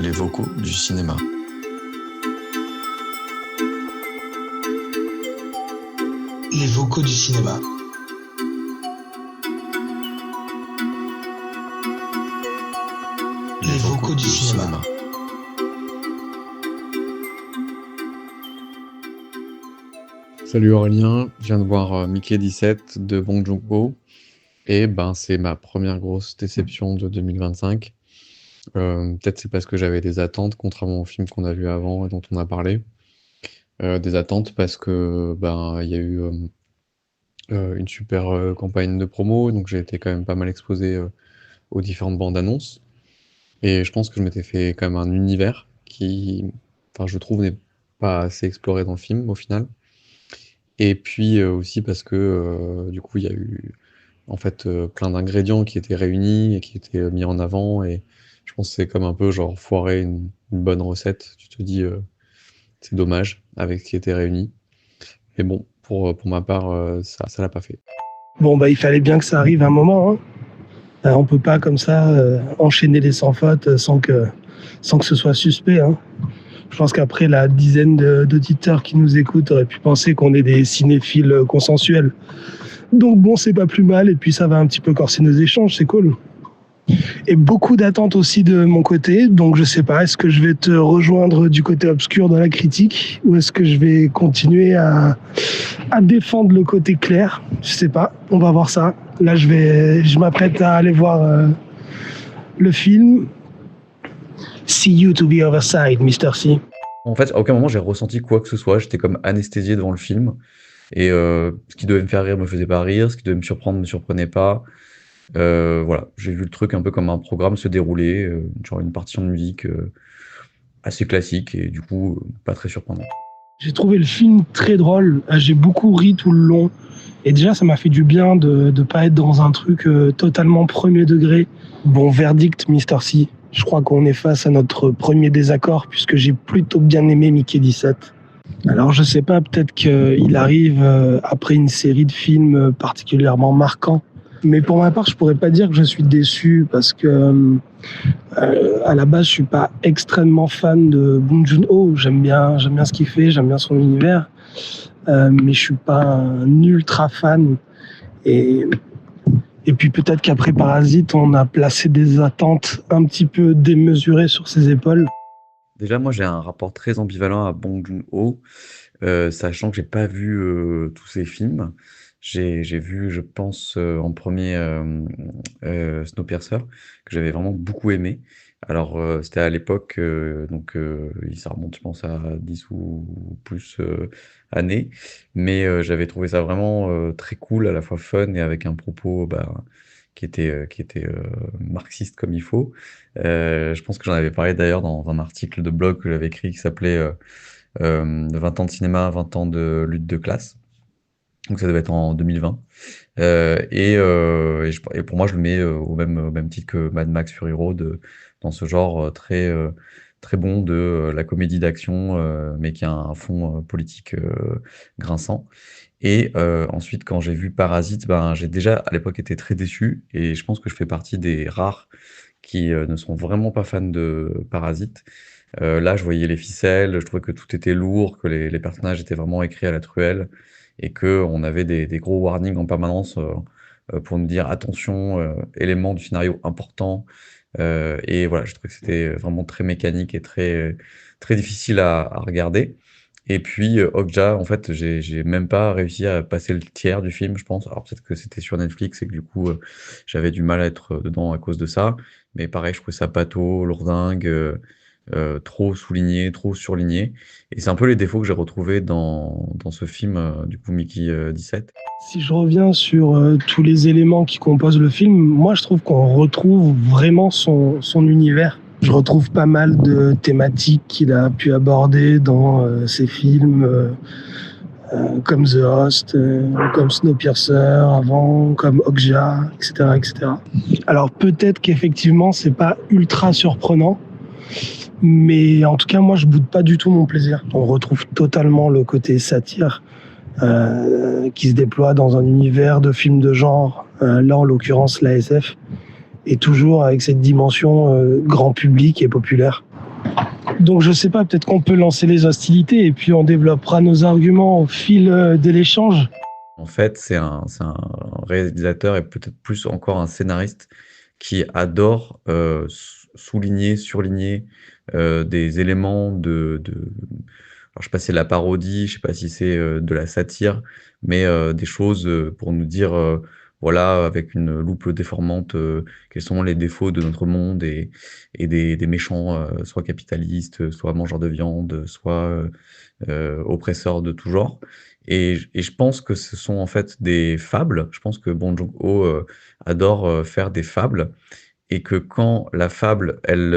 Les vocaux du cinéma. Les vocaux du cinéma. Les vocaux du cinéma. Salut Aurélien, je viens de voir Mickey 17 de Bong Joon-ho et c'est ma première grosse déception de 2025. Peut-être c'est parce que j'avais des attentes, contrairement au film qu'on a vu avant et dont on a parlé. Des attentes parce que il y a eu une super campagne de promo, donc j'ai été quand même pas mal exposé aux différentes bandes annonces. Et je pense que je m'étais fait quand même un univers qui, je trouve, n'est pas assez exploré dans le film au final. Et puis aussi parce que du coup il y a eu en fait plein d'ingrédients qui étaient réunis et qui étaient mis en avant, et je pense que c'est comme un peu genre foirer une bonne recette. Tu te dis c'est dommage avec ce qui était réuni. Mais bon, pour ma part, ça l'a pas fait. Bon, il fallait bien que ça arrive à un moment. On peut pas comme ça enchaîner les sans fautes sans que ce soit suspect. Je pense qu'après la dizaine d'auditeurs qui nous écoutent auraient pu penser qu'on est des cinéphiles consensuels. Donc bon, c'est pas plus mal, et puis ça va un petit peu corser nos échanges, c'est cool. Et beaucoup d'attentes aussi de mon côté, donc je sais pas, est-ce que je vais te rejoindre du côté obscur dans la critique, ou est-ce que je vais continuer à défendre le côté clair? Je sais pas, on va voir ça. Là, je m'apprête à aller voir le film. See you to the other side, Mr. C. En fait, à aucun moment j'ai ressenti quoi que ce soit. J'étais comme anesthésié devant le film. Et ce qui devait me faire rire me faisait pas rire, ce qui devait me surprendre me surprenait pas. Voilà, j'ai vu le truc un peu comme un programme se dérouler, genre une partition de musique assez classique et du coup pas très surprenante. J'ai trouvé le film très drôle, j'ai beaucoup ri tout le long. Et déjà, ça m'a fait du bien de pas être dans un truc totalement premier degré. Bon, verdict, Mr. C. Je crois qu'on est face à notre premier désaccord, puisque j'ai plutôt bien aimé Mickey 17. Alors, je sais pas, peut-être qu'il arrive après une série de films particulièrement marquants. Mais pour ma part, je pourrais pas dire que je suis déçu, parce que à la base, je suis pas extrêmement fan de Bong Joon-ho. J'aime bien ce qu'il fait, j'aime bien son univers. Mais je suis pas un ultra fan. Et puis peut-être qu'après Parasite, on a placé des attentes un petit peu démesurées sur ses épaules. Déjà, moi j'ai un rapport très ambivalent à Bong Joon-ho, sachant que j'ai pas vu tous ses films. J'ai vu, je pense, en premier Snowpiercer, que j'avais vraiment beaucoup aimé. Alors, c'était à l'époque, ça remonte, je pense, à 10 ou plus années, mais j'avais trouvé ça vraiment très cool, à la fois fun et avec un propos qui était marxiste comme il faut. Je pense que j'en avais parlé d'ailleurs dans un article de blog que j'avais écrit qui s'appelait 20 ans de cinéma, 20 ans de lutte de classe. Donc ça devait être en 2020. Et pour moi, je le mets au même titre que Mad Max Fury Road, dans ce genre très bon de la comédie d'action, mais qui a un fond politique grinçant. Et ensuite, quand j'ai vu Parasite, j'ai déjà à l'époque été très déçu, et je pense que je fais partie des rares qui ne sont vraiment pas fans de Parasite. Là, je voyais les ficelles, je trouvais que tout était lourd, que les personnages étaient vraiment écrits à la truelle, et qu'on avait des gros warnings en permanence pour nous dire attention, élément du scénario important. Et voilà, je trouvais que c'était vraiment très mécanique et très, très difficile à regarder. Et puis Okja, en fait, j'ai même pas réussi à passer le tiers du film, je pense. Alors peut-être que c'était sur Netflix et que du coup j'avais du mal à être dedans à cause de ça. Mais pareil, je trouvais ça pâteau, lourdingue, trop souligné, trop surligné. Et c'est un peu les défauts que j'ai retrouvés dans ce film, du coup Mickey 17. Si je reviens sur tous les éléments qui composent le film, moi je trouve qu'on retrouve vraiment son univers. Je retrouve pas mal de thématiques qu'il a pu aborder dans ses films, comme The Host, comme Snowpiercer avant, comme Okja, etc., etc. Alors peut-être qu'effectivement c'est pas ultra surprenant, mais en tout cas moi je boude pas du tout mon plaisir. On retrouve totalement le côté satire qui se déploie dans un univers de films de genre, là en l'occurrence la SF, et toujours avec cette dimension grand public et populaire. Donc je sais pas, peut-être qu'on peut lancer les hostilités et puis on développera nos arguments au fil de l'échange. En fait, c'est un réalisateur et peut-être plus encore un scénariste qui adore souligner, surligner des éléments alors je sais pas si c'est la parodie, je sais pas si c'est de la satire, mais des choses pour nous dire, voilà, avec une loupe déformante, quels sont les défauts de notre monde et des méchants, soit capitalistes, soit mangeurs de viande, soit oppresseurs de tout genre. Et je pense que ce sont en fait des fables. Je pense que Bong Joon-ho adore faire des fables et que quand la fable, elle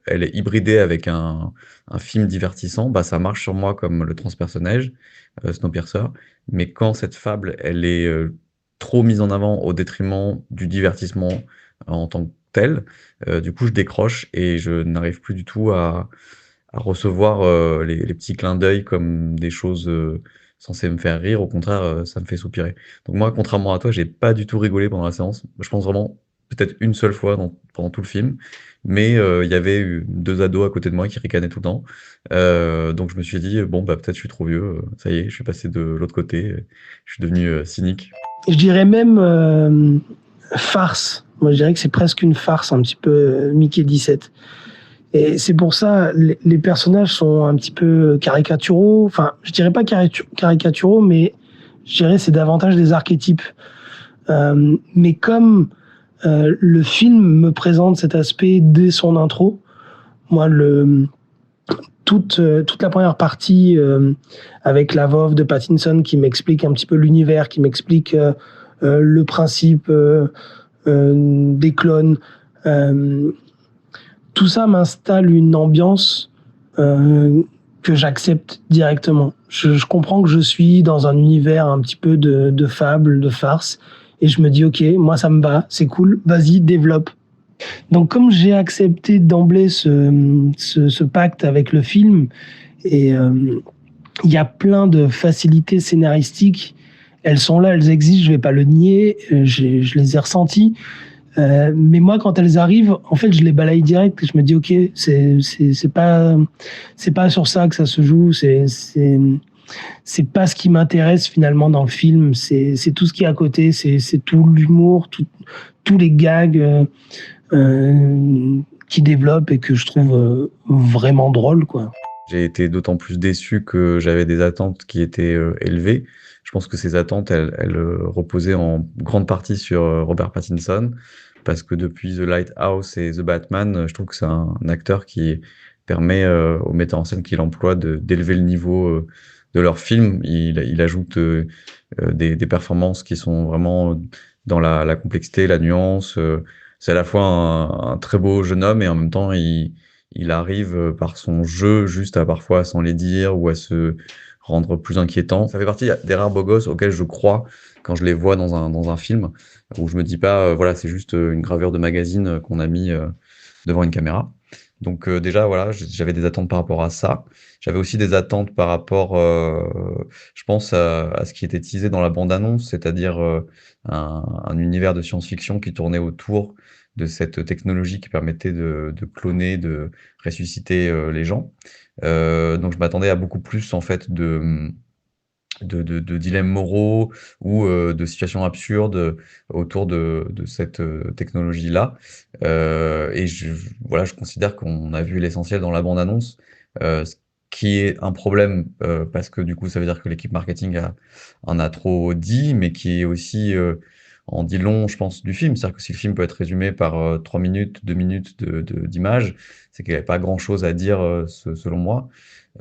est hybridée avec un film divertissant, bah, ça marche sur moi comme le transpersonnage, Snowpiercer. Mais quand cette fable, elle est trop mise en avant au détriment du divertissement en tant que tel, du coup, je décroche et je n'arrive plus du tout à recevoir les petits clins d'œil comme des choses censées me faire rire. Au contraire, ça me fait soupirer. Donc moi, contrairement à toi, j'ai pas du tout rigolé pendant la séance. Je pense vraiment peut-être une seule fois pendant tout le film, mais il y avait deux ados à côté de moi qui ricanaient tout le temps. Donc je me suis dit, bon, bah peut-être je suis trop vieux, ça y est, je suis passé de l'autre côté, je suis devenu cynique. Je dirais même farce. Moi je dirais que c'est presque une farce, un petit peu Mickey 17. Et c'est pour ça, les personnages sont un petit peu caricaturaux. Enfin, je dirais pas caricaturaux, mais je dirais c'est davantage des archétypes. Mais comme le film me présente cet aspect dès son intro, moi, toute la première partie avec la voix off de Pattinson qui m'explique un petit peu l'univers, qui m'explique le principe des clones, tout ça m'installe une ambiance que j'accepte directement. Je comprends que je suis dans un univers un petit peu de fable, de farce, et je me dis ok, moi ça me va, c'est cool, vas-y, développe. Donc comme j'ai accepté d'emblée ce pacte avec le film, et il y a plein de facilités scénaristiques, elles sont là, elles existent, je vais pas le nier, je les ai ressenties. Mais moi, quand elles arrivent, en fait, je les balaye direct et je me dis, ok, c'est pas sur ça que ça se joue. C'est pas ce qui m'intéresse finalement dans le film. C'est tout ce qui est à côté. C'est tout l'humour, tous les gags qui développent et que je trouve vraiment drôle, quoi. J'ai été d'autant plus déçu que j'avais des attentes qui étaient élevées. Je pense que ces attentes, elles reposaient en grande partie sur Robert Pattinson, parce que depuis The Lighthouse et The Batman, je trouve que c'est un acteur qui permet aux metteurs en scène qu'il emploie d'élever le niveau de leur film. Il ajoute des performances qui sont vraiment dans la complexité, la nuance. C'est à la fois un très beau jeune homme et en même temps, il arrive par son jeu juste à parfois s'en les dire ou à se rendre plus inquiétant. Ça fait partie des rares beaux gosses auxquels je crois quand je les vois dans un film, où je me dis pas, voilà, c'est juste une gravure de magazine qu'on a mis devant une caméra. Donc déjà, voilà, j'avais des attentes par rapport à ça. J'avais aussi des attentes par rapport, je pense, à ce qui était teasé dans la bande-annonce, c'est-à-dire un univers de science-fiction qui tournait autour de cette technologie qui permettait de cloner, de ressusciter les gens. Donc je m'attendais à beaucoup plus en fait de dilemmes moraux ou de situations absurdes autour de cette technologie-là. Et voilà, je considère qu'on a vu l'essentiel dans la bande-annonce, ce qui est un problème parce que du coup, ça veut dire que l'équipe marketing en a trop dit, mais qui est aussi en dit long, je pense, du film. C'est-à-dire que si le film peut être résumé par 3 minutes, 2 minutes d'image, c'est qu'il n'y avait pas grand-chose à dire selon moi.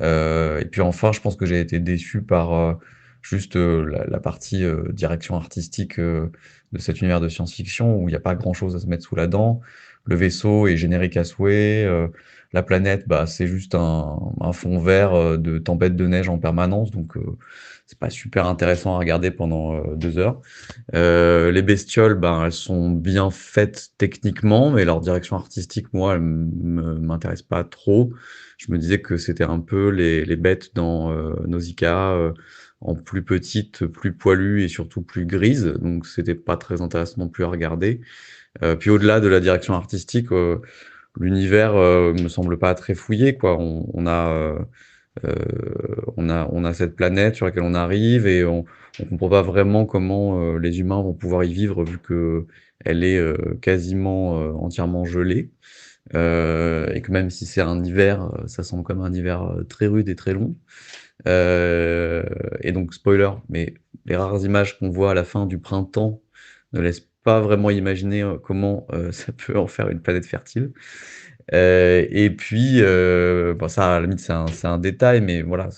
Et puis enfin, je pense que j'ai été déçu par juste la partie direction artistique de cet univers de science-fiction où il n'y a pas grand-chose à se mettre sous la dent. Le vaisseau est générique à souhait. La planète, bah, c'est juste un fond vert de tempête de neige en permanence. Donc, c'est pas super intéressant à regarder pendant 2 heures. Les bestioles, ben, elles sont bien faites techniquement, mais leur direction artistique, moi, elle m'intéresse pas trop. Je me disais que c'était un peu les bêtes dans Nausicaa, en plus petites, plus poilues et surtout plus grises. Donc, c'était pas très intéressant non plus à regarder. Puis au-delà de la direction artistique, l'univers me semble pas très fouillé, quoi. On a cette planète sur laquelle on arrive et on comprend pas vraiment comment les humains vont pouvoir y vivre vu que elle est quasiment entièrement gelée. Et que même si c'est un hiver, ça semble comme un hiver très rude et très long. Et donc, spoiler, mais les rares images qu'on voit à la fin du printemps ne laissent pas vraiment imaginer comment ça peut en faire une planète fertile. Et puis, bon, ça, à la limite, c'est un détail, mais voilà,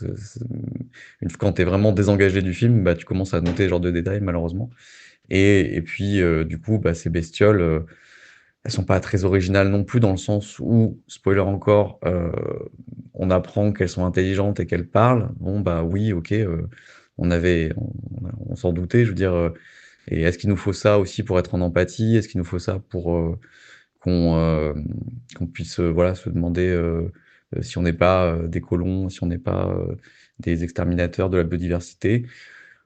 quand tu es vraiment désengagé du film, bah, tu commences à noter ce genre de détails, malheureusement. Et puis, du coup, bah, ces bestioles, elles sont pas très originales non plus, dans le sens où, spoiler encore, on apprend qu'elles sont intelligentes et qu'elles parlent. Bon, bah oui, ok, on s'en doutait, je veux dire. Et est-ce qu'il nous faut ça aussi pour être en empathie? Est-ce qu'il nous faut ça pour qu'on qu'on puisse voilà, se demander si on n'est pas des colons, si on n'est pas des exterminateurs de la biodiversité?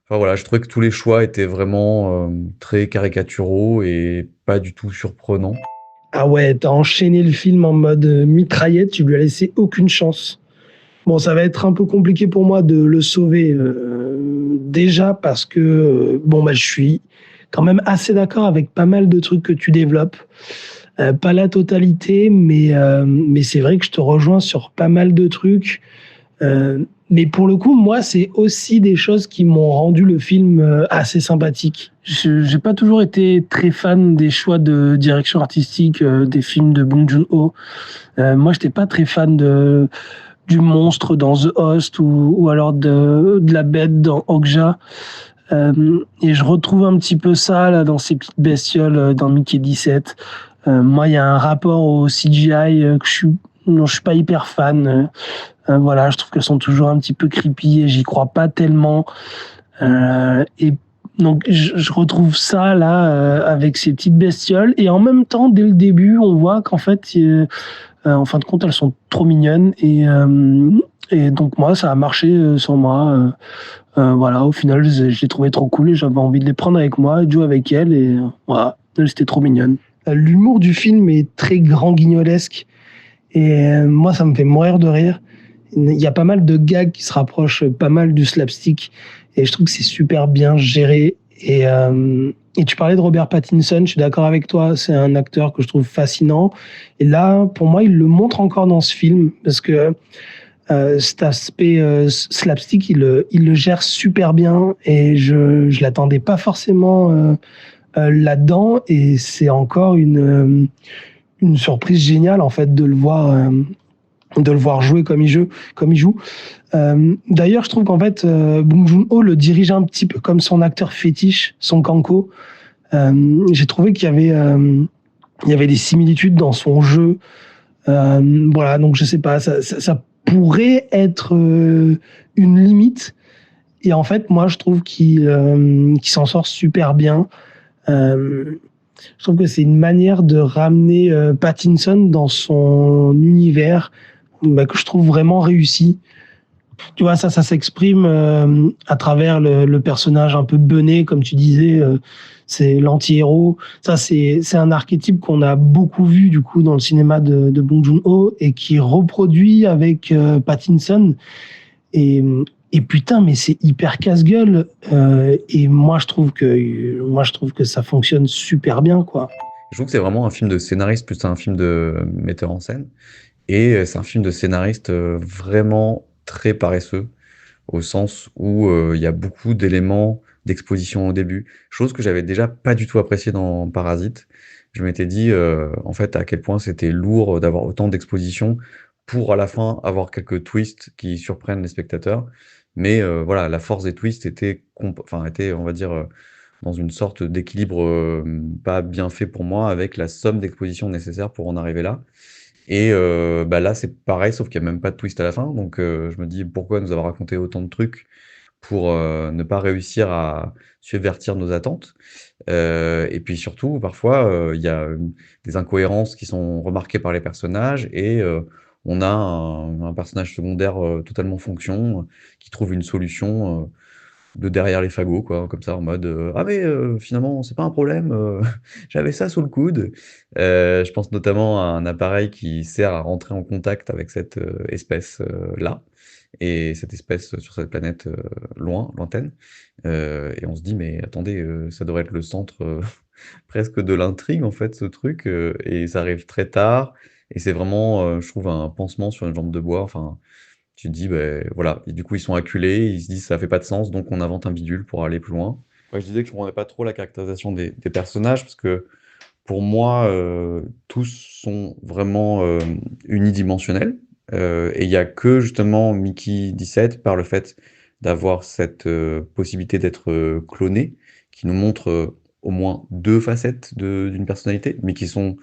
Enfin voilà, je trouvais que tous les choix étaient vraiment très caricaturaux et pas du tout surprenants. Ah ouais, t'as enchaîné le film en mode mitraillette, tu lui as laissé aucune chance. Bon, ça va être un peu compliqué pour moi de le sauver, déjà parce que bon bah je suis quand même assez d'accord avec pas mal de trucs que tu développes. Pas la totalité, mais c'est vrai que je te rejoins sur pas mal de trucs. Mais pour le coup, moi, c'est aussi des choses qui m'ont rendu le film assez sympathique. J'ai pas toujours été très fan des choix de direction artistique des films de Bong Joon-ho. Moi, j'étais pas très fan du monstre dans The Host ou alors de la bête dans Okja. Et je retrouve un petit peu ça là dans ces petites bestioles dans Mickey 17. Moi, il y a un rapport au CGI que non, je suis pas hyper fan. Voilà, je trouve qu'elles sont toujours un petit peu creepy et j'y crois pas tellement. Et donc, je retrouve ça là avec ces petites bestioles. Et en même temps, dès le début, on voit qu'en fait, en fin de compte, elles sont trop mignonnes. Et donc, moi, ça a marché sur moi. Voilà, au final, je les trouvais trop cool et j'avais envie de les prendre avec moi, de jouer avec elles. Et voilà, c'était trop mignonne. L'humour du film est très grand guignolesque. Et moi, ça me fait mourir de rire. Il y a pas mal de gags qui se rapprochent pas mal du slapstick. Et je trouve que c'est super bien géré. Et tu parlais de Robert Pattinson, je suis d'accord avec toi, c'est un acteur que je trouve fascinant. Et là, pour moi, il le montre encore dans ce film, parce que cet aspect slapstick, il le gère super bien. Et je l'attendais pas forcément là-dedans. Et c'est encore une surprise géniale, en fait, de le voir jouer comme il joue. D'ailleurs, je trouve qu'en fait, Bong Joon-ho le dirige un petit peu comme son acteur fétiche, Song Kang-ho. J'ai trouvé qu'il y avait des similitudes dans son jeu. Voilà, donc je sais pas, ça pourrait être une limite. Et en fait, moi, je trouve qu'il s'en sort super bien. Je trouve que c'est une manière de ramener Pattinson dans son univers que je trouve vraiment réussi. Tu vois, ça s'exprime à travers le personnage un peu bené, comme tu disais, c'est l'anti-héros. Ça, c'est un archétype qu'on a beaucoup vu, du coup, dans le cinéma de Bong Joon-ho et qui reproduit avec Pattinson. Et putain, mais c'est hyper casse-gueule. Et moi, je trouve que ça fonctionne super bien, quoi. Je trouve que c'est vraiment un film de scénariste plus qu'un film de metteur en scène. Et c'est un film de scénariste vraiment très paresseux, au sens où il y a beaucoup d'éléments d'exposition au début, chose que j'avais déjà pas du tout appréciée dans Parasite. Je m'étais dit, en fait, à quel point c'était lourd d'avoir autant d'exposition pour à la fin avoir quelques twists qui surprennent les spectateurs. Mais voilà, la force des twists était, on va dire, dans une sorte d'équilibre pas bien fait pour moi, avec la somme d'exposition nécessaire pour en arriver là. Et bah là, c'est pareil, sauf qu'il y a même pas de twist à la fin. Donc je me dis, pourquoi nous avoir raconté autant de trucs pour ne pas réussir à subvertir nos attentes? Et puis surtout, parfois, il y a des incohérences qui sont remarquées par les personnages et on a un personnage secondaire totalement fonction qui trouve une solution de derrière les fagots, quoi, comme ça, en mode, «Ah mais finalement, c'est pas un problème, j'avais ça sous le coude». Je pense notamment à un appareil qui sert à rentrer en contact avec cette, espèce, là et cette espèce sur cette planète, lointaine, et on se dit: «Mais attendez, ça devrait être le centre, presque de l'intrigue, en fait, ce truc», et ça arrive très tard et c'est vraiment, je trouve un pansement sur une jambe de bois. Enfin, tu te dis: «Beh, voilà» et du coup, ils sont acculés, ils se disent: «Ça fait pas de sens, donc on invente un bidule pour aller plus loin». Ouais, je disais que je comprenais pas trop la caractérisation des personnages parce que pour moi, tous sont vraiment, unidimensionnels, et il y a que justement Mickey 17 par le fait d'avoir cette, possibilité d'être, cloné, qui nous montre, au moins 2 facettes d'une personnalité, mais qui sont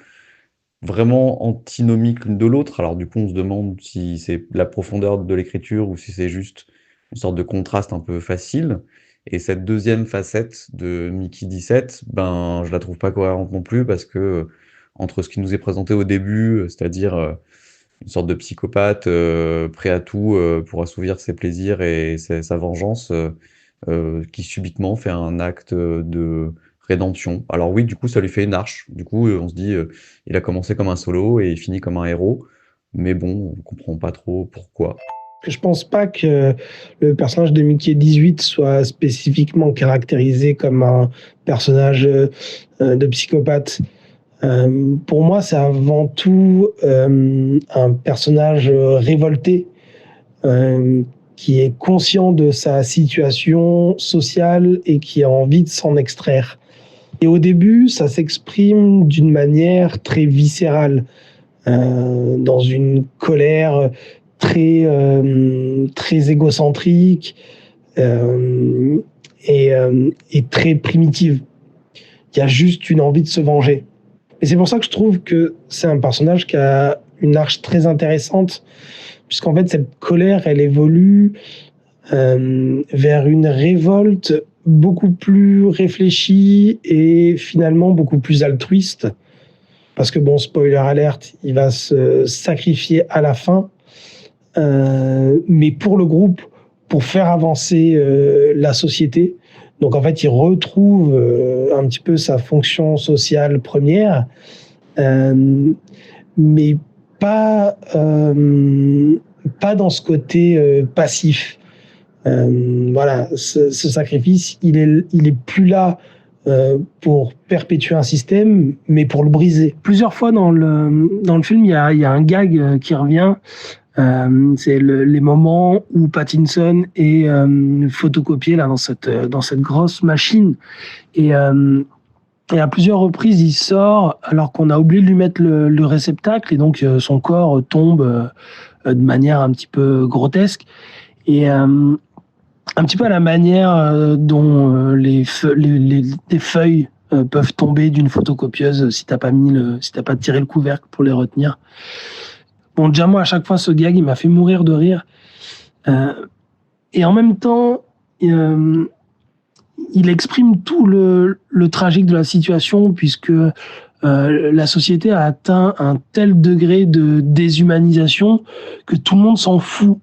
vraiment antinomiques l'une de l'autre. Alors du coup, on se demande si c'est la profondeur de l'écriture ou si c'est juste une sorte de contraste un peu facile et cette deuxième facette de Mickey 17, ben, je la trouve pas cohérente non plus parce que, entre ce qui nous est présenté au début, c'est-à-dire, une sorte de psychopathe, prêt à tout, pour assouvir ses plaisirs et sa vengeance, qui subitement fait un acte, de rédemption. Alors oui, du coup, ça lui fait une arche. Du coup, on se dit, il a commencé comme un solo et il finit comme un héros, mais bon, on comprend pas trop pourquoi. Je pense pas que le personnage de Mickey 18 soit spécifiquement caractérisé comme un personnage de psychopathe. Pour moi, c'est avant tout un personnage révolté euh, qui est conscient de sa situation sociale et qui a envie de s'en extraire. Et au début, ça s'exprime d'une manière très viscérale, dans une colère très égocentrique euh, et très primitive. Il y a juste une envie de se venger. Et c'est pour ça que je trouve que c'est un personnage qui a une arche très intéressante, puisqu'en fait, cette colère, elle évolue vers une révolte beaucoup plus réfléchie et finalement beaucoup plus altruiste. Parce que, bon, spoiler alerte, il va se sacrifier à la fin, mais pour le groupe, pour faire avancer la société. Donc, en fait, il retrouve un petit peu sa fonction sociale première, euh, mais pas, pas dans ce côté passif. Voilà, ce sacrifice, il est plus là pour perpétuer un système, mais pour le briser. Plusieurs fois dans le film, il y a un gag qui revient. C'est les moments où Pattinson est photocopié là dans cette grosse machine et à plusieurs reprises il sort alors qu'on a oublié de lui mettre le réceptacle et donc son corps tombe de manière un petit peu grotesque et un petit peu à la manière dont les feuilles peuvent tomber d'une photocopieuse si t'as pas tiré le couvercle pour les retenir. Bon, déjà moi à chaque fois ce gag il m'a fait mourir de rire. Euh, et en même temps, il exprime tout le tragique de la situation puisque la société a atteint un tel degré de déshumanisation que tout le monde s'en fout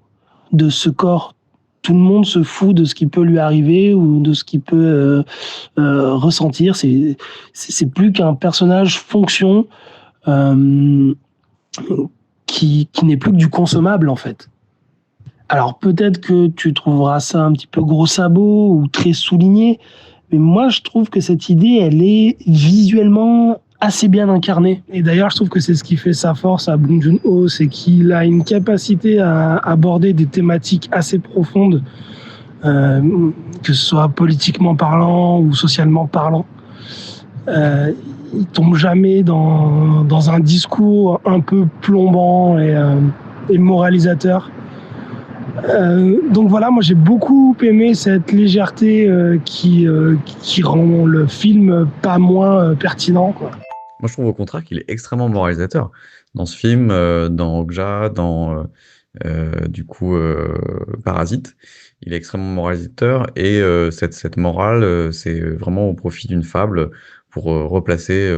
de ce corps. Tout le monde se fout de ce qui peut lui arriver ou de ce qu'il peut ressentir. C'est plus qu'un personnage fonction euh, qui n'est plus que du consommable en fait. Alors peut-être que tu trouveras ça un petit peu gros sabot ou très souligné, mais moi je trouve que cette idée, elle est visuellement assez bien incarnée. Et d'ailleurs, je trouve que c'est ce qui fait sa force à Bong Joon-ho, c'est qu'il a une capacité à aborder des thématiques assez profondes, que ce soit politiquement parlant ou socialement parlant. Il tombe jamais dans un discours un peu plombant et moralisateur. Donc voilà, moi j'ai beaucoup aimé cette légèreté qui rend le film pas moins pertinent, quoi. Moi, je trouve au contraire qu'il est extrêmement moralisateur. Dans ce film, dans Okja, dans du coup Parasite, il est extrêmement moralisateur et cette morale, c'est vraiment au profit d'une fable pour replacer,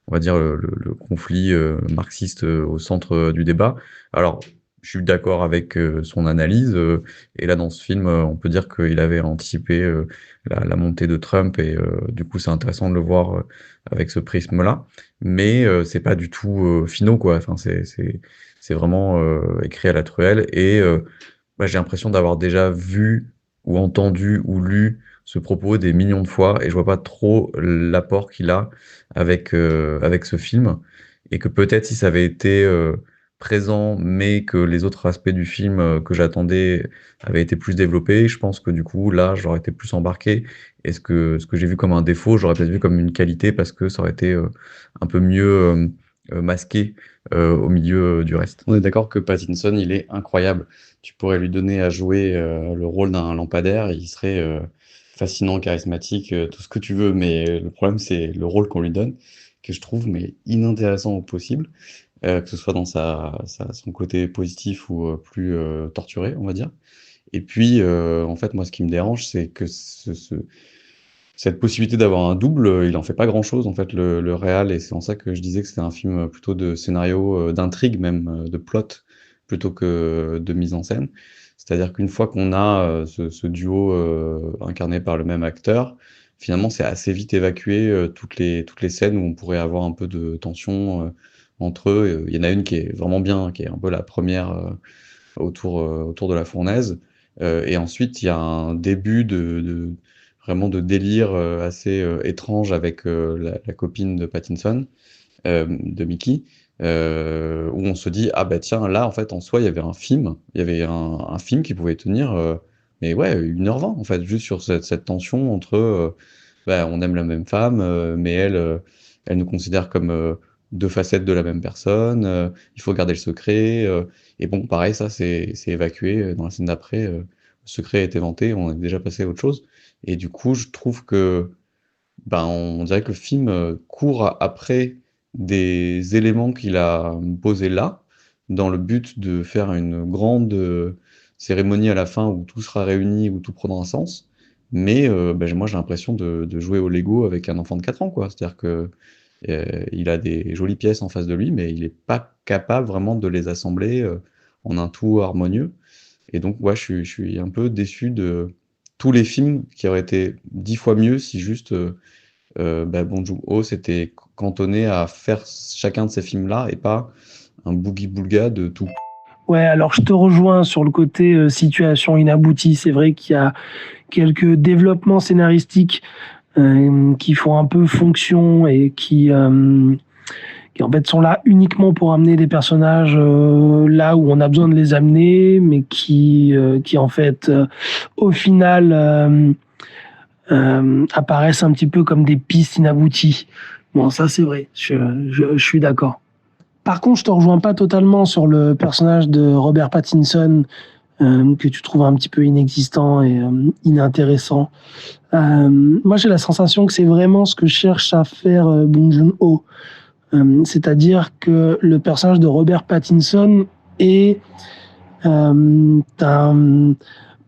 on va dire, le conflit marxiste au centre du débat. Alors, je suis d'accord avec son analyse. Et là, dans ce film, on peut dire qu'il avait anticipé la montée de Trump et du coup, c'est intéressant de le voir avec ce prisme-là. Mais c'est pas du tout finaux, quoi. Enfin, c'est vraiment écrit à la truelle et j'ai l'impression d'avoir déjà vu ou entendu ou lu ce propos des millions de fois et je vois pas trop l'apport qu'il a avec ce film et que peut-être si ça avait été présent, mais que les autres aspects du film que j'attendais avaient été plus développés, je pense que du coup, là, j'aurais été plus embarqué. Et ce que j'ai vu comme un défaut, j'aurais peut-être vu comme une qualité parce que ça aurait été un peu mieux masqué au milieu du reste. On est d'accord que Pattinson, il est incroyable. Tu pourrais lui donner à jouer le rôle d'un lampadaire, il serait fascinant, charismatique, tout ce que tu veux, mais le problème, c'est le rôle qu'on lui donne, que je trouve mais inintéressant au possible. Que ce soit dans son côté positif ou plus torturé, on va dire. Et puis, en fait, moi, ce qui me dérange, c'est que cette possibilité d'avoir un double, il en fait pas grand-chose, en fait, le réal, et c'est en ça que je disais que c'était un film plutôt de scénario, d'intrigue même, de plot, plutôt que de mise en scène. C'est-à-dire qu'une fois qu'on a ce duo incarné par le même acteur, finalement, c'est assez vite évacué toutes les scènes où on pourrait avoir un peu de tension entre eux. Il y en a une qui est vraiment bien, qui est un peu la première autour de la fournaise. Et ensuite, il y a un début vraiment de délire assez étrange avec la copine de Pattinson, de Mickey, où on se dit, ah bah tiens, là, en fait, en soi, il y avait un film, un film qui pouvait tenir, mais ouais, 1h20, en fait, juste sur cette tension entre, on aime la même femme, mais elle nous considère comme deux facettes de la même personne, il faut garder le secret, et bon, pareil, ça, c'est évacué dans la scène d'après, le secret a été vanté, on est déjà passé à autre chose, et du coup, je trouve que, on dirait que le film court après des éléments qu'il a posés là, dans le but de faire une grande cérémonie à la fin où tout sera réuni, où tout prendra un sens, mais moi j'ai l'impression de jouer au Lego avec un enfant de 4 ans, quoi. C'est-à-dire que il a des jolies pièces en face de lui, mais il n'est pas capable vraiment de les assembler en un tout harmonieux. Et donc, ouais, je suis un peu déçu de tous les films qui auraient été 10 fois mieux si juste Bong Joon-ho s'était cantonné à faire chacun de ces films-là et pas un boogie-boulga de tout. Ouais, alors je te rejoins sur le côté situation inaboutie. C'est vrai qu'il y a quelques développements scénaristiques qui font un peu fonction et qui en fait sont là uniquement pour amener des personnages là où on a besoin de les amener, mais qui en fait au final apparaissent un petit peu comme des pistes inabouties. Bon, ça c'est vrai, je suis d'accord. Par contre, je te rejoins pas totalement sur le personnage de Robert Pattinson que tu trouves un petit peu inexistant et inintéressant. Moi, j'ai la sensation que c'est vraiment ce que cherche à faire Bong Joon-ho. C'est-à-dire que le personnage de Robert Pattinson est un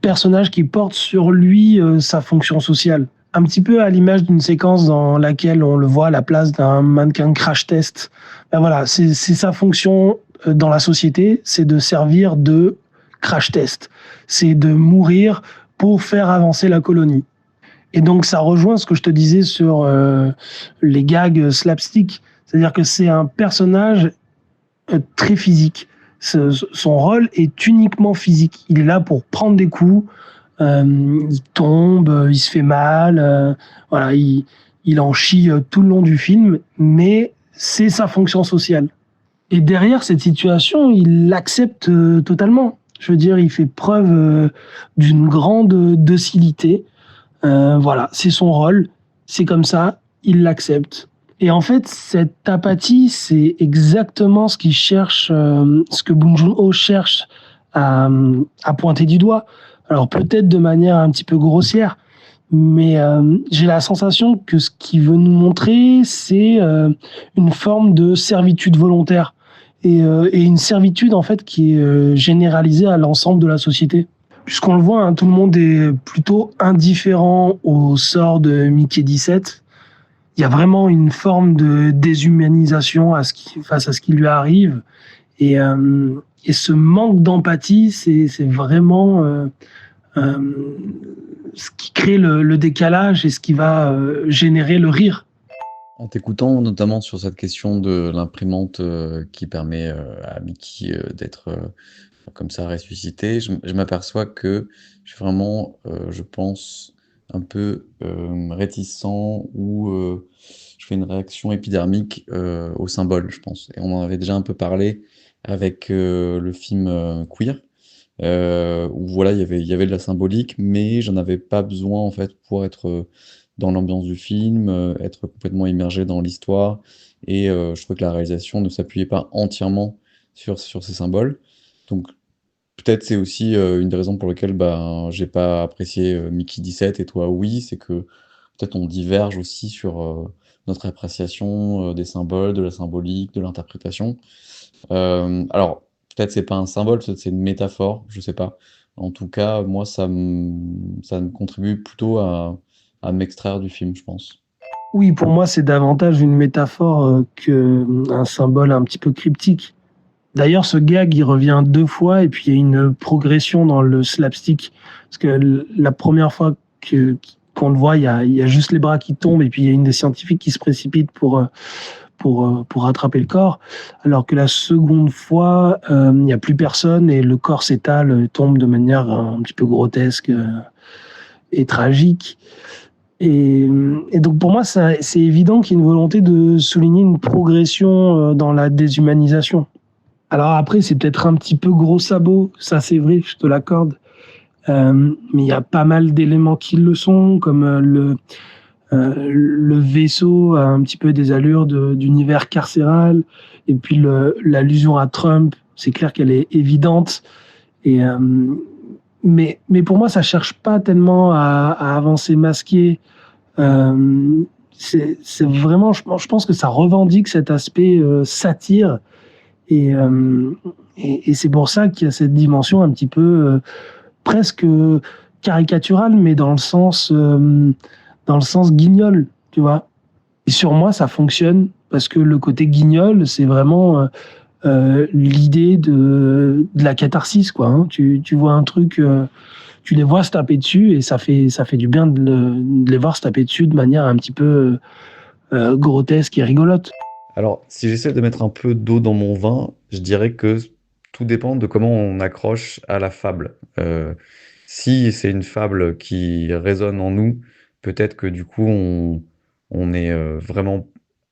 personnage qui porte sur lui sa fonction sociale. Un petit peu à l'image d'une séquence dans laquelle on le voit à la place d'un mannequin crash test. Voilà, c'est sa fonction dans la société, c'est de servir de crash test. C'est de mourir pour faire avancer la colonie. Et donc ça rejoint ce que je te disais sur les gags slapstick. C'est-à-dire que c'est un personnage très physique. Son rôle est uniquement physique. Il est là pour prendre des coups, il tombe, il se fait mal, voilà, il en chie tout le long du film, mais c'est sa fonction sociale. Et derrière cette situation, il l'accepte totalement. Je veux dire, il fait preuve d'une grande docilité. Voilà, c'est son rôle, c'est comme ça, il l'accepte. Et en fait, cette apathie, c'est exactement ce qu'il cherche, ce que Bong Joon-ho cherche à pointer du doigt. Alors peut-être de manière un petit peu grossière, mais j'ai la sensation que ce qu'il veut nous montrer, c'est une forme de servitude volontaire et une servitude en fait qui est généralisée à l'ensemble de la société. Puisqu'on le voit, hein, tout le monde est plutôt indifférent au sort de Mickey 17. Il y a vraiment une forme de déshumanisation face à ce qui lui arrive. Et Et ce manque d'empathie, c'est vraiment ce qui crée le décalage et ce qui va générer le rire. En t'écoutant, notamment sur cette question de l'imprimante qui permet à Mickey d'être comme ça ressuscité, je m'aperçois que je suis vraiment, je pense, un peu réticent ou je fais une réaction épidermique au symbole, je pense. Et on en avait déjà un peu parlé avec le film Queer, où voilà, il y avait de la symbolique, mais j'en avais pas besoin en fait pour être dans l'ambiance du film, être complètement immergé dans l'histoire. Et je trouvais que la réalisation ne s'appuyait pas entièrement sur ces symboles. Donc peut-être c'est aussi une des raisons pour lesquelles ben, j'ai pas apprécié Mickey 17 et toi oui, c'est que peut-être on diverge aussi sur notre appréciation des symboles, de la symbolique, de l'interprétation. Alors, peut-être c'est pas un symbole, peut-être c'est une métaphore, je sais pas. En tout cas, moi, ça me contribue plutôt à m'extraire du film, je pense. Oui, pour moi, c'est davantage une métaphore qu'un symbole un petit peu cryptique. D'ailleurs, ce gag, il revient 2 fois et puis il y a une progression dans le slapstick. Parce que la première fois qu'on le voit, il y a juste les bras qui tombent et puis il y a une des scientifiques qui se précipite pour rattraper le corps. Alors que la seconde fois, il n'y a plus personne et le corps s'étale, tombe de manière un petit peu grotesque et tragique. Et donc pour moi, c'est évident qu'il y a une volonté de souligner une progression dans la déshumanisation. Alors après, c'est peut-être un petit peu gros sabot, ça c'est vrai, je te l'accorde. Mais il y a pas mal d'éléments qui le sont, comme le vaisseau a un petit peu des allures d'univers carcéral, et puis l'allusion à Trump, c'est clair qu'elle est évidente. Et, mais pour moi, ça cherche pas tellement à avancer masqué. Euh, c'est vraiment, je pense que ça revendique cet aspect satire et, euh, et c'est pour ça qu'il y a cette dimension un petit peu presque caricaturale, mais dans le sens guignol, tu vois. Et sur moi, ça fonctionne parce que le côté guignol, c'est vraiment l'idée de la catharsis, quoi. Hein. Tu vois un truc, tu les vois se taper dessus et ça fait du bien de les voir se taper dessus de manière un petit peu grotesque et rigolote. Alors, si j'essaie de mettre un peu d'eau dans mon vin, je dirais que tout dépend de comment on accroche à la fable. Si c'est une fable qui résonne en nous, peut-être que du coup, on est vraiment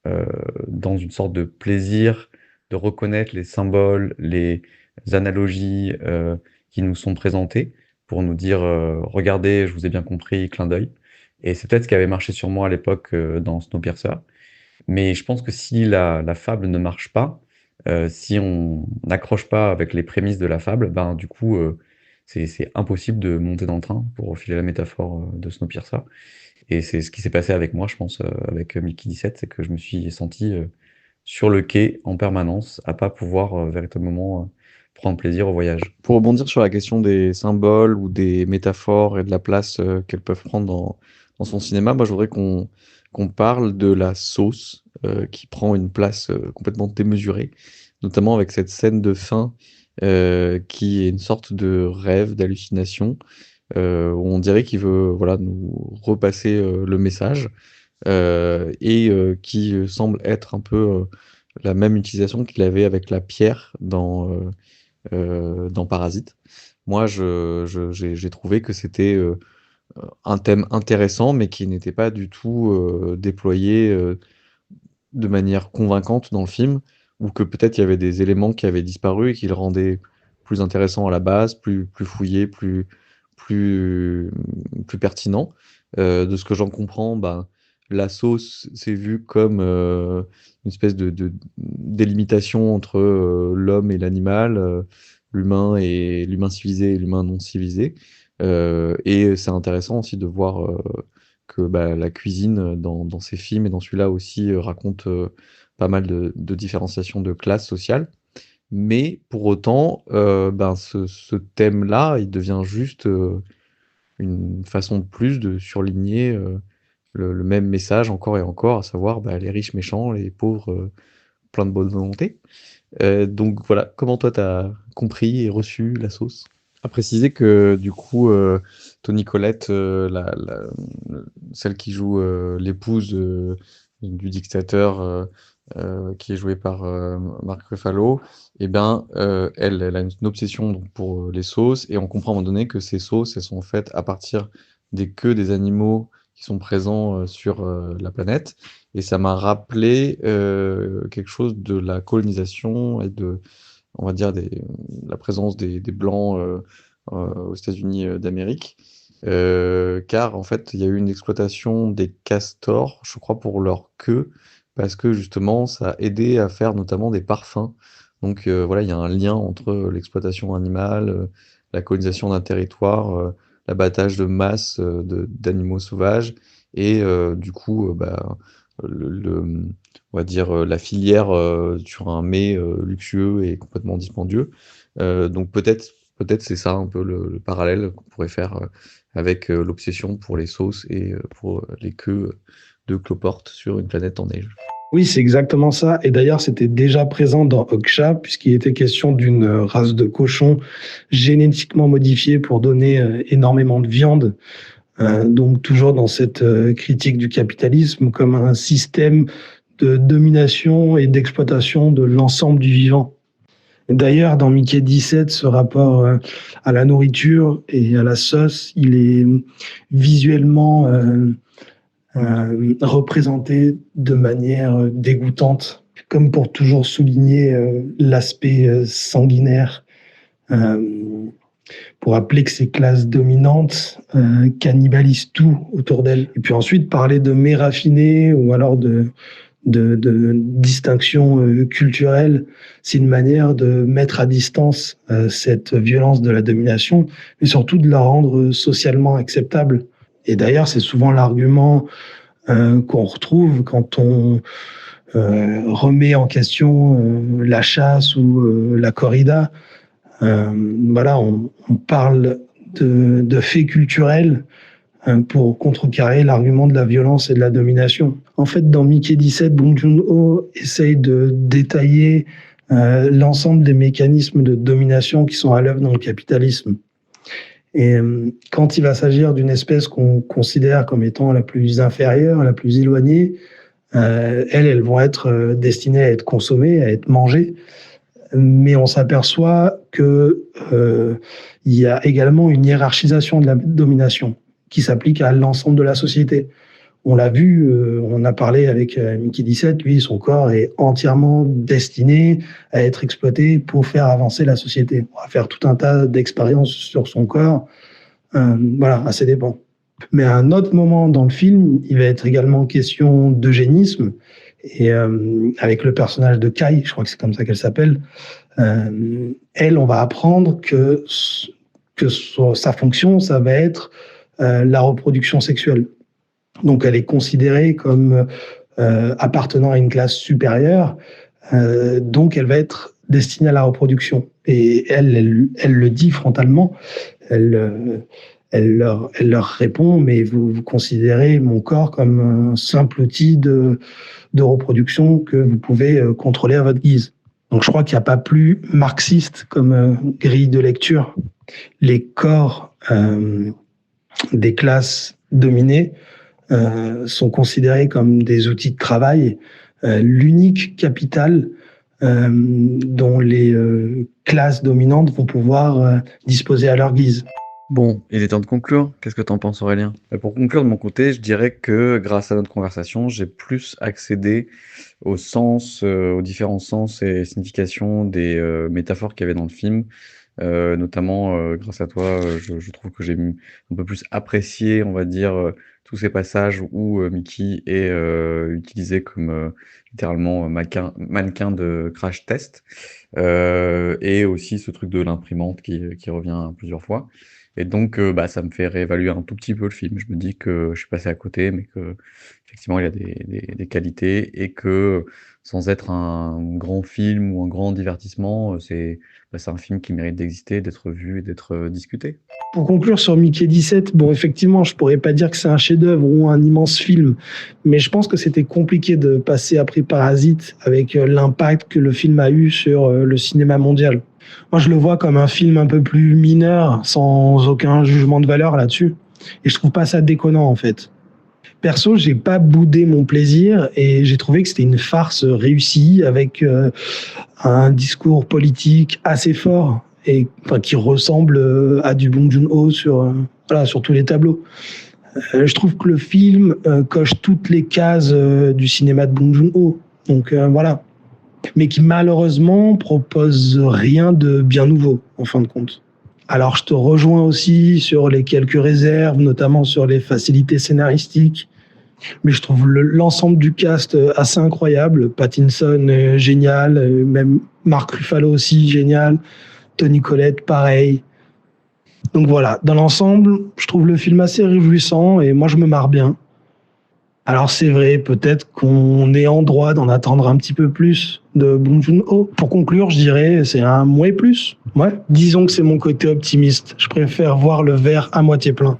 euh, dans une sorte de plaisir de reconnaître les symboles, les analogies qui nous sont présentées pour nous dire regardez, je vous ai bien compris, clin d'œil. Et c'est peut-être ce qui avait marché sur moi à l'époque dans Snowpiercer. Mais je pense que si la fable ne marche pas, si on n'accroche pas avec les prémices de la fable, ben du coup, c'est impossible de monter dans le train, pour refiler la métaphore de Snowpiercer. Et c'est ce qui s'est passé avec moi, je pense, avec Mickey 17, c'est que je me suis senti sur le quai en permanence, à pas pouvoir véritablement prendre plaisir au voyage. Pour rebondir sur la question des symboles ou des métaphores et de la place qu'elles peuvent prendre dans son cinéma, moi je voudrais qu'on parle de la sauce qui prend une place complètement démesurée, notamment avec cette scène de fin qui est une sorte de rêve, d'hallucination, où on dirait qu'il veut voilà, nous repasser le message et qui semble être un peu la même utilisation qu'il avait avec la pierre dans Parasite. Moi, j'ai trouvé que c'était un thème intéressant, mais qui n'était pas du tout déployé de manière convaincante dans le film, ou que peut-être il y avait des éléments qui avaient disparu et qui le rendaient plus intéressant à la base, plus fouillé, plus, plus pertinent. De ce que j'en comprends, bah, la sauce, c'est vu comme une espèce de délimitation entre l'homme et l'animal, l'humain civilisé et l'humain non civilisé. Et c'est intéressant aussi de voir que bah, la cuisine dans ces films et dans celui-là aussi raconte pas mal de différenciation de classe sociale. Mais pour autant, ben, ce thème-là, il devient juste une façon de plus de surligner le même message encore et encore, à savoir bah, les riches méchants, les pauvres plein de bonne volonté. Donc voilà, comment toi t'as compris et reçu la sauce? À préciser que du coup, Toni Collette, celle qui joue l'épouse du dictateur, qui est jouée par Marc Ruffalo, et ben, elle a une obsession donc, pour les sauces, et on comprend à un moment donné que ces sauces, elles sont faites à partir des queues des animaux qui sont présents sur la planète, et ça m'a rappelé quelque chose de la colonisation et de, on va dire, la présence des Blancs aux États-Unis d'Amérique. Car en fait, il y a eu une exploitation des castors, je crois, pour leur queue, parce que justement, ça a aidé à faire notamment des parfums. Donc voilà, il y a un lien entre l'exploitation animale, la colonisation d'un territoire, l'abattage de masse d'animaux sauvages, et du coup, on va dire la filière sur un mets luxueux et complètement dispendieux. Donc peut-être c'est ça un peu le parallèle qu'on pourrait faire avec l'obsession pour les sauces et pour les queues de cloportes sur une planète en neige. Oui, c'est exactement ça. Et d'ailleurs, c'était déjà présent dans Okja, puisqu'il était question d'une race de cochon génétiquement modifiée pour donner énormément de viande. Donc toujours dans cette critique du capitalisme comme un système de domination et d'exploitation de l'ensemble du vivant. D'ailleurs, dans Mickey 17, ce rapport à la nourriture et à la sauce, il est visuellement représenté de manière dégoûtante, comme pour toujours souligner l'aspect sanguinaire, pour rappeler que ces classes dominantes cannibalisent tout autour d'elles. Et puis ensuite, parler de mets raffinés ou alors de distinction culturelle, c'est une manière de mettre à distance cette violence de la domination, mais surtout de la rendre socialement acceptable. Et d'ailleurs, c'est souvent l'argument qu'on retrouve quand on remet en question la chasse ou la corrida. Voilà, on parle de faits culturels pour contrecarrer l'argument de la violence et de la domination. En fait, dans Mickey 17, Bong Joon-ho essaye de détailler l'ensemble des mécanismes de domination qui sont à l'œuvre dans le capitalisme. Et quand il va s'agir d'une espèce qu'on considère comme étant la plus inférieure, la plus éloignée, elles vont être destinées à être consommées, à être mangées. Mais on s'aperçoit que il y a également une hiérarchisation de la domination qui s'applique à l'ensemble de la société. On l'a vu, on a parlé avec Mickey 17, lui, son corps est entièrement destiné à être exploité pour faire avancer la société. On va faire tout un tas d'expériences sur son corps, voilà, à ses dépens. Mais à un autre moment dans le film, il va être également question d'eugénisme, et avec le personnage de Kai, je crois que c'est comme ça qu'elle s'appelle, elle, on va apprendre que sa fonction, ça va être la reproduction sexuelle. Donc elle est considérée comme appartenant à une classe supérieure, donc elle va être destinée à la reproduction. Et elle le dit frontalement, elle leur répond, mais vous considérez mon corps comme un simple outil de reproduction que vous pouvez contrôler à votre guise. Donc je crois qu'il n'y a pas plus marxiste comme grille de lecture. Les corps des classes dominées sont considérés comme des outils de travail, l'unique capital dont les classes dominantes vont pouvoir disposer à leur guise. Bon, il est temps de conclure. Qu'est-ce que t'en penses, Aurélien? Pour conclure de mon côté, je dirais que grâce à notre conversation, j'ai plus accédé au sens, aux différents sens et significations des métaphores qu'il y avait dans le film. Notamment, grâce à toi, je trouve que j'ai un peu plus apprécié, on va dire, tous ces passages où Mickey est utilisé comme littéralement mannequin de crash test. Et aussi ce truc de l'imprimante qui revient plusieurs fois. Et donc, ça me fait réévaluer un tout petit peu le film. Je me dis que je suis passé à côté, mais que effectivement il y a des qualités et que sans être un grand film ou un grand divertissement, c'est un film qui mérite d'exister, d'être vu et d'être discuté. Pour conclure sur Mickey 17, bon, effectivement, je pourrais pas dire que c'est un chef-d'œuvre ou un immense film, mais je pense que c'était compliqué de passer après Parasite avec l'impact que le film a eu sur le cinéma mondial. Moi, je le vois comme un film un peu plus mineur, sans aucun jugement de valeur là-dessus, et je trouve pas ça déconnant en fait. Perso, j'ai pas boudé mon plaisir et j'ai trouvé que c'était une farce réussie avec un discours politique assez fort et enfin, qui ressemble à du Bong Joon-ho sur tous les tableaux. Je trouve que le film coche toutes les cases du cinéma de Bong Joon-ho. Donc voilà. Mais qui malheureusement propose rien de bien nouveau en fin de compte. Alors je te rejoins aussi sur les quelques réserves, notamment sur les facilités scénaristiques. Mais je trouve l'ensemble du cast assez incroyable. Pattinson, génial. Même Mark Ruffalo aussi, génial. Toni Collette, pareil. Donc voilà, dans l'ensemble, je trouve le film assez réjouissant et moi, je me marre bien. Alors c'est vrai, peut-être qu'on est en droit d'en attendre un petit peu plus de Bong Joon-ho. Pour conclure, je dirais c'est un moins plus. Ouais. Disons que c'est mon côté optimiste. Je préfère voir le verre à moitié plein.